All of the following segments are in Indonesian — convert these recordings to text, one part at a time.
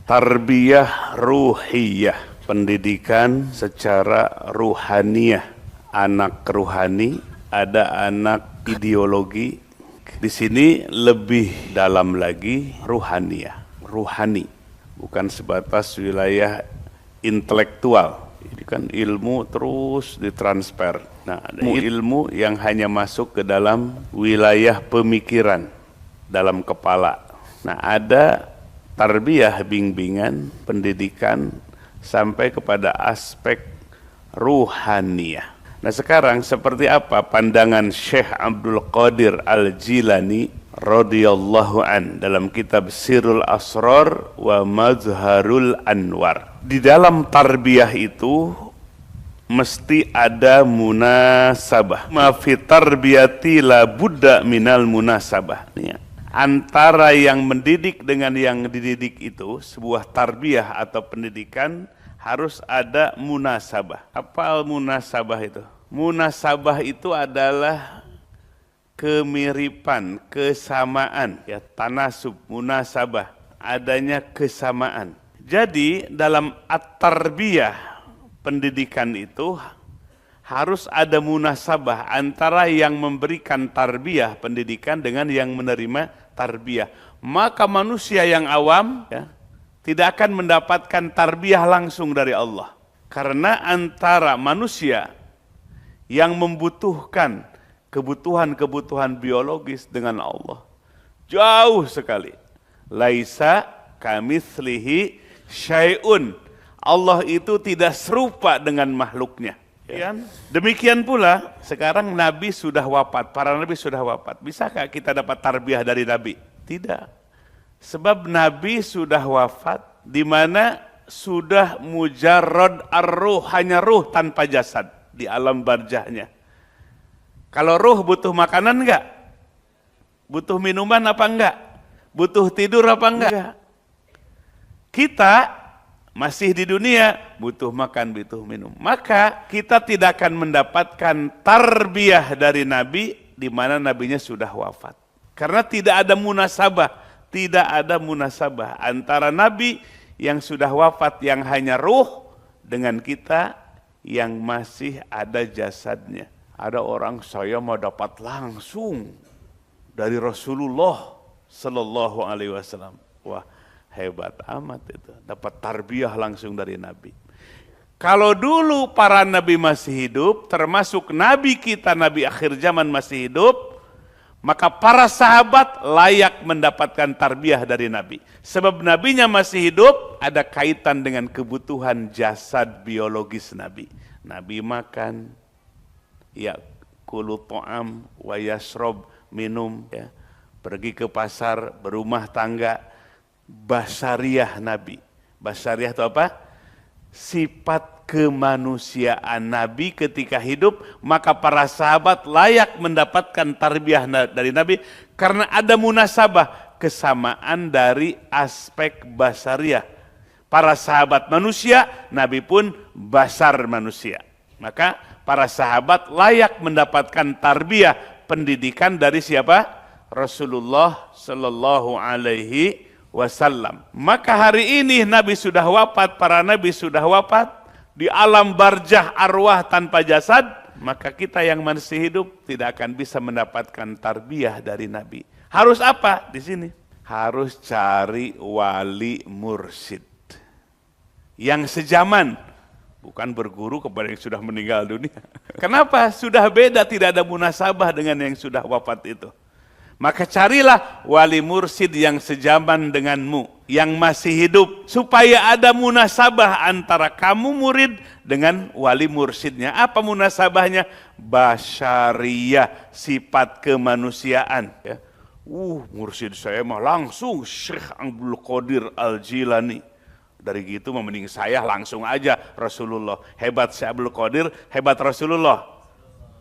Tarbiyah ruhiyah, pendidikan secara ruhaniyah. Anak ruhani, ada anak ideologi. Di sini lebih dalam lagi ruhaniyah, ruhani, bukan sebatas wilayah intelektual. Ini kan ilmu terus ditransfer. Nah, ada ilmu yang hanya masuk ke dalam wilayah pemikiran, dalam kepala. Nah, ada tarbiyah, bimbingan, pendidikan sampai kepada aspek ruhaniyah. Nah, sekarang seperti apa pandangan Syekh Abdul Qadir Al-Jilani radhiyallahu an dalam kitab Sirrul Asrar wa Mazharul Anwar. Di dalam tarbiyah itu mesti ada munasabah. Ma fi tarbiyati la budda minal munasabah. Antara yang mendidik dengan yang dididik itu, sebuah tarbiyah atau pendidikan harus ada munasabah. Apa munasabah itu? Munasabah itu adalah kemiripan, kesamaan, ya, tanasub, munasabah, adanya kesamaan. Jadi dalam at-tarbiyah, pendidikan itu harus ada munasabah antara yang memberikan tarbiyah, pendidikan, dengan yang menerima tarbiyah. Maka manusia yang awam, ya, tidak akan mendapatkan tarbiyah langsung dari Allah. Karena antara manusia yang membutuhkan kebutuhan-kebutuhan biologis dengan Allah jauh sekali. Laisa kamitslihi syai'un. Allah itu tidak serupa dengan makhluknya. Ya. Demikian pula sekarang Nabi sudah wafat, para Nabi sudah wafat. Bisakah kita dapat tarbiyah dari Nabi? Tidak. Sebab Nabi sudah wafat, di mana sudah mujarrad ar-ruh, hanya ruh tanpa jasad di alam barzahnya. Kalau ruh butuh makanan enggak? Butuh minuman apa enggak? Butuh tidur apa enggak? Kita masih di dunia, butuh makan, butuh minum. Maka kita tidak akan mendapatkan tarbiyah dari Nabi di mana nabinya sudah wafat. Karena tidak ada munasabah. Tidak ada munasabah antara Nabi yang sudah wafat yang hanya ruh dengan kita yang masih ada jasadnya. Ada orang, saya mau dapat langsung dari Rasulullah Sallallahu Alaihi Wasallam. Wah, hebat amat itu, dapat tarbiyah langsung dari Nabi. Kalau dulu para Nabi masih hidup, termasuk Nabi kita, Nabi akhir zaman masih hidup, maka para sahabat layak mendapatkan tarbiyah dari Nabi. Sebab Nabinya masih hidup, ada kaitan dengan kebutuhan jasad biologis Nabi. Nabi makan, ya, kulu to'am wa yasrob, minum, ya, pergi ke pasar, berumah tangga. Basariyah Nabi. Basariyah itu apa? Sifat kemanusiaan Nabi ketika hidup, maka para sahabat layak mendapatkan tarbiyah dari Nabi karena ada munasabah, kesamaan dari aspek basariyah. Para sahabat manusia, Nabi pun basar manusia. Maka para sahabat layak mendapatkan tarbiyah, pendidikan dari siapa? Rasulullah Sallallahu Alaihi Wasallam. Maka hari ini Nabi sudah wafat, para Nabi sudah wafat, di alam barzah arwah tanpa jasad, maka kita yang masih hidup tidak akan bisa mendapatkan tarbiyah dari Nabi. Harus apa di sini? Harus cari wali mursyid yang sejaman, bukan berguru kepada yang sudah meninggal dunia. Kenapa? Sudah beda, tidak ada munasabah dengan yang sudah wafat itu. Maka carilah wali mursyid yang sejaman denganmu, yang masih hidup, supaya ada munasabah antara kamu murid dengan wali mursyidnya. Apa munasabahnya? Basyariyah, sifat kemanusiaan. Ya. Mursyid saya mah langsung Syekh Abdul Qadir Al-Jilani. Dari gitu mending saya langsung aja Rasulullah. Hebat Syekh Abdul Qadir, hebat Rasulullah.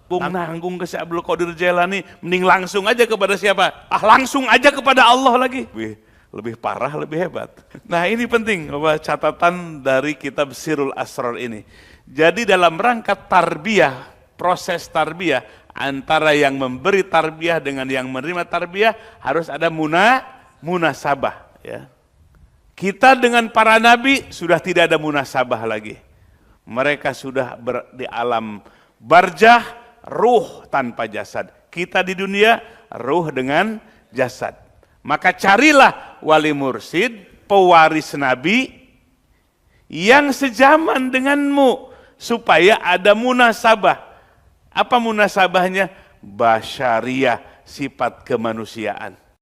Nanggung ke Syekh Abdul Qadir Jailani, mending langsung aja kepada siapa? Langsung aja kepada Allah lagi. Lebih parah, lebih hebat. Nah, ini penting catatan dari kitab Sirrul Asrar ini. Jadi dalam rangka tarbiyah, proses tarbiyah antara yang memberi tarbiyah dengan yang menerima tarbiyah harus ada munasabah, ya. Kita dengan para nabi sudah tidak ada munasabah lagi. Mereka sudah di alam barzah, ruh tanpa jasad. Kita di dunia, ruh dengan jasad. Maka carilah wali mursid, pewaris nabi, yang sejaman denganmu, supaya ada munasabah. Apa munasabahnya? Basyariah, sifat kemanusiaan.